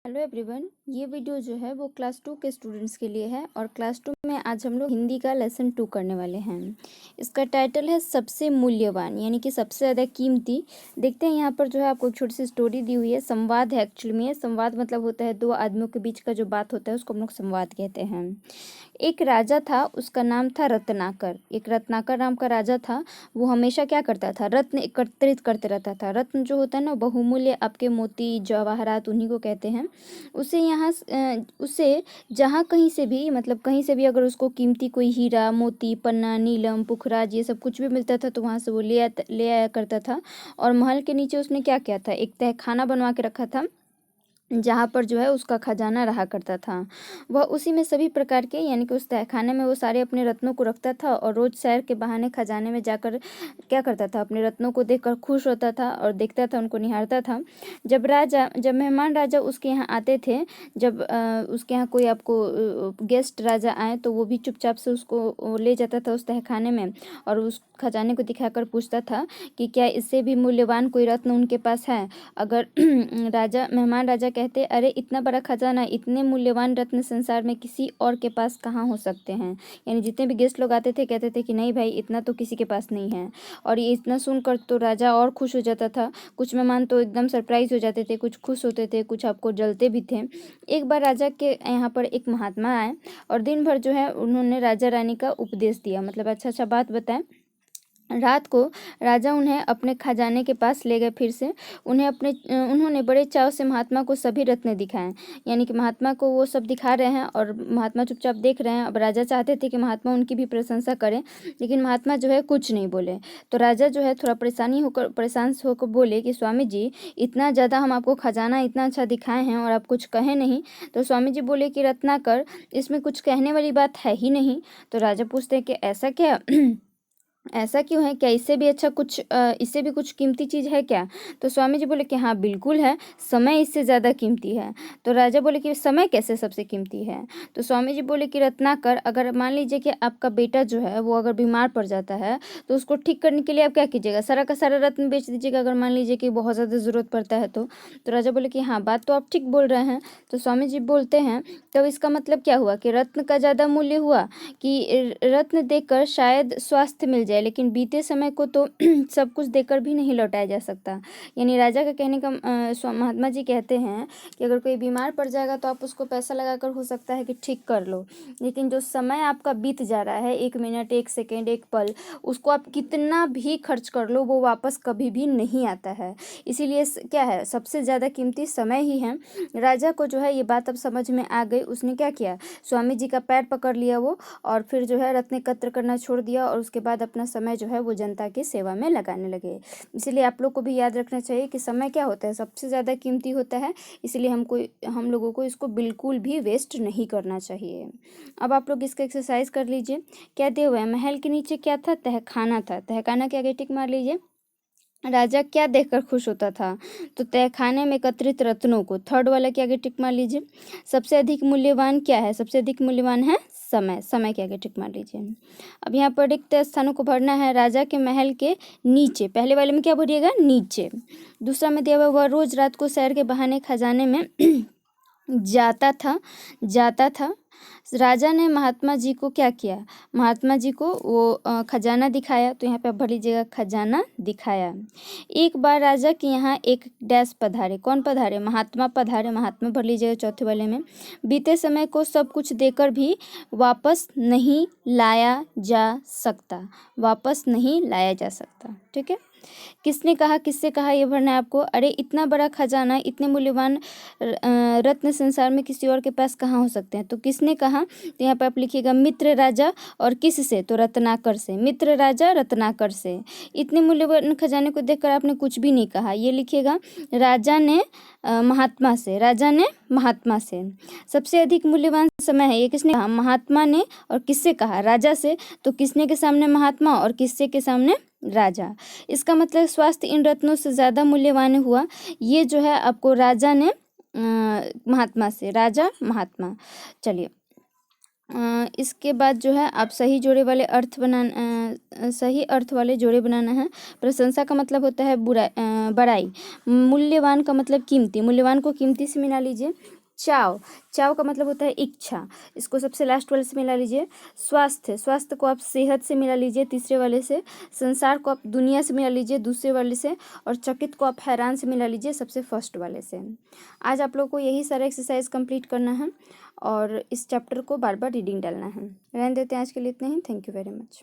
Hello everyone, ये video जो है वो क्लास 2 के स्टूडेंट्स के लिए है और क्लास 2 में आज हम लोग हिंदी का लेसन 2 करने वाले हैं। इसका टाइटल है सबसे मूल्यवान, यानी कि सबसे ज़्यादा कीमती। देखते हैं यहाँ पर जो है आपको एक छोटी सी स्टोरी दी हुई है। संवाद है एक्चुअली में। संवाद मतलब होता है दो आदमियों के बीच का जो बात होता है उसको हम लोग संवाद कहते हैं। एक राजा था, उसका नाम था रत्नाकर। एक रत्नाकर नाम का राजा था। वो हमेशा क्या करता था, रत्न एकत्रित करते रहता था। रत्न जो होता है ना, बहुमूल्य आपके मोती जवाहरात, उन्हीं को कहते हैं। उसे जहाँ कहीं से भी, मतलब कहीं से भी अगर उसको कीमती कोई हीरा, मोती, पन्ना, नीलम, पुखराज, ये सब कुछ भी मिलता था तो वहाँ से वो ले आया करता था। और महल के नीचे उसने क्या किया था, एक तहखाना बनवा के रखा था जहाँ पर जो है उसका खजाना रहा करता था। वह उसी में सभी प्रकार के, यानी कि उस तहखाने में वो सारे अपने रत्नों को रखता था और रोज सैर के बहाने खजाने में जाकर क्या करता था, अपने रत्नों को देखकर खुश होता था और देखता था, उनको निहारता था। जब मेहमान राजा उसके यहाँ आते थे, जब उसके यहाँ कोई आपको गेस्ट राजा आए तो वो भी चुपचाप से उसको ले जाता था उस तहखाने में और उस खजाने को दिखाकर पूछता था कि क्या इससे भी मूल्यवान कोई रत्न उनके पास है। अगर मेहमान राजा कहते, अरे इतना बड़ा खजाना, इतने मूल्यवान रत्न संसार में किसी और के पास कहाँ हो सकते हैं। यानी जितने भी गेस्ट लोग आते थे कहते थे कि नहीं भाई, इतना तो किसी के पास नहीं है। और ये इतना सुनकर तो राजा और खुश हो जाता था। कुछ मेहमान तो एकदम सरप्राइज हो जाते थे, कुछ खुश होते थे, कुछ आपको जलते भी थे। एक बार राजा के यहाँ पर एक महात्मा आए और दिन भर जो है उन्होंने राजा रानी का उपदेश दिया, मतलब अच्छा अच्छा बात बताएं। रात को राजा उन्हें अपने खजाने के पास ले गए। फिर से उन्होंने बड़े चाव से महात्मा को सभी रत्न दिखाए, यानी कि महात्मा को वो सब दिखा रहे हैं और महात्मा चुपचाप देख रहे हैं। अब राजा चाहते थे कि महात्मा उनकी भी प्रशंसा करें, लेकिन महात्मा जो है कुछ नहीं बोले। तो राजा जो है थोड़ा परेशान होकर बोले कि स्वामी जी, इतना ज़्यादा हम आपको खजाना इतना अच्छा दिखाए हैं और आप कुछ कहे नहीं। तो स्वामी जी बोले कि रत्नाकर, इसमें कुछ कहने वाली बात है ही नहीं। तो राजा पूछते हैं कि ऐसा क्या ऐसा क्यों है, क्या इससे भी अच्छा कुछ इससे भी कुछ कीमती चीज़ है क्या। तो स्वामी जी बोले कि हाँ बिल्कुल है, समय इससे ज़्यादा कीमती है। तो राजा बोले कि समय कैसे सबसे कीमती है। तो स्वामी जी बोले कि रत्नाकर, अगर मान लीजिए कि आपका बेटा जो है वो अगर बीमार पड़ जाता है तो उसको ठीक करने के लिए आप क्या कीजिएगा, सारा का सारा रत्न बेच दीजिएगा, अगर मान लीजिए कि बहुत ज़्यादा ज़रूरत पड़ता है तो राजा बोले कि हाँ बात तो आप ठीक बोल रहे हैं। तो स्वामी जी बोलते हैं, तो इसका मतलब क्या हुआ कि रत्न का ज़्यादा मूल्य हुआ कि रत्न देकर शायद स्वास्थ्य मिल जाए, लेकिन बीते समय को तो सब कुछ देकर भी नहीं लौटाया जा सकता। यानी राजा का कहने का महात्मा जी कहते हैं कि अगर कोई बीमार पड़ जाएगा तो आप उसको पैसा लगाकर हो सकता है कि ठीक कर लो, लेकिन जो समय आपका बीत जा रहा है, 1 मिनट, 1 सेकेंड, एक पल, उसको आप कितना भी खर्च कर लो वो वापस कभी भी नहीं आता है। इसीलिए क्या है, सबसे ज़्यादा कीमती समय ही है। राजा को जो है ये बात अब समझ में आ गई। उसने क्या किया, स्वामी जी का पैर पकड़ लिया वो, और फिर जो है रत्न एकत्र करना छोड़ दिया और उसके बाद अपना समय जो है वो जनता की सेवा में लगाने लगे। इसलिए आप लोग को भी याद रखना चाहिए कि समय क्या होता है, सबसे ज़्यादा कीमती होता है। इसलिए हम लोगों को इसको बिल्कुल भी वेस्ट नहीं करना चाहिए। अब आप लोग इसका एक्सरसाइज कर लीजिए। क्या दिया हुआ है, महल के नीचे क्या था, तहखाना था। तहखाना के आगे टिक मार लीजिए। राजा क्या देखकर खुश होता था, तो तहखाने में एकत्रित रत्नों को। थर्ड वाला के आगे टिक मार लीजिए। सबसे अधिक मूल्यवान क्या है, सबसे अधिक मूल्यवान है समय। समय के आगे टिक मार लीजिए। अब यहाँ पर रिक्त स्थानों को भरना है। राजा के महल के नीचे, पहले वाले में क्या भरिएगा, नीचे। दूसरा में दिया हुआ, वह रोज रात को सैर के बहाने खजाने में जाता था। राजा ने महात्मा जी को क्या किया, महात्मा जी को वो खजाना दिखाया। तो यहाँ पे आप भर लीजिएगा, खजाना दिखाया। एक बार राजा के यहाँ एक डैश पधारे। कौन पधारे, महात्मा पधारे। महात्मा भर लीजिएगा चौथे वाले में। बीते समय को सब कुछ देकर भी वापस नहीं लाया जा सकता, वापस नहीं लाया जा सकता। ठीक है, किसने कहा, किससे कहा, ये भरना है आपको। अरे इतना बड़ा खजाना, इतने मूल्यवान रत्न संसार में किसी और के पास कहाँ हो सकते हैं। तो किसने कहा, तो यहाँ पर आप लिखिएगा मित्र राजा, और किससे, तो रत्नाकर से। मित्र राजा रत्नाकर से। इतने मूल्यवान खजाने को देखकर आपने कुछ भी नहीं कहा, ये लिखिएगा राजा ने महात्मा से, राजा ने महात्मा से। सबसे अधिक मूल्यवान समय है, ये किसने कहा, महात्मा ने। और किससे कहा, राजा से। तो किसने के सामने महात्मा और किससे के सामने राजा। इसका मतलब स्वास्थ्य इन रत्नों से ज़्यादा मूल्यवान हुआ। ये जो है आपको राजा ने महात्मा से, राजा महात्मा। चलिए इसके बाद जो है आप सही जोड़े वाले सही अर्थ वाले जोड़े बनाना है। प्रशंसा का मतलब होता है बड़ाई। मूल्यवान का मतलब कीमती, मूल्यवान को कीमती से मिला लीजिए। चाव, चाव का मतलब होता है इच्छा, इसको सबसे लास्ट वाले से मिला लीजिए। स्वास्थ्य, स्वास्थ्य को आप सेहत से मिला लीजिए तीसरे वाले से। संसार को आप दुनिया से मिला लीजिए दूसरे वाले से। और चकित को आप हैरान से मिला लीजिए सबसे फर्स्ट वाले से। आज आप लोग को यही सारा एक्सरसाइज कंप्लीट करना है और इस चैप्टर को बार बार रीडिंग डालना है। रहने देते हैं आज के लिए इतना ही। Thank you very much.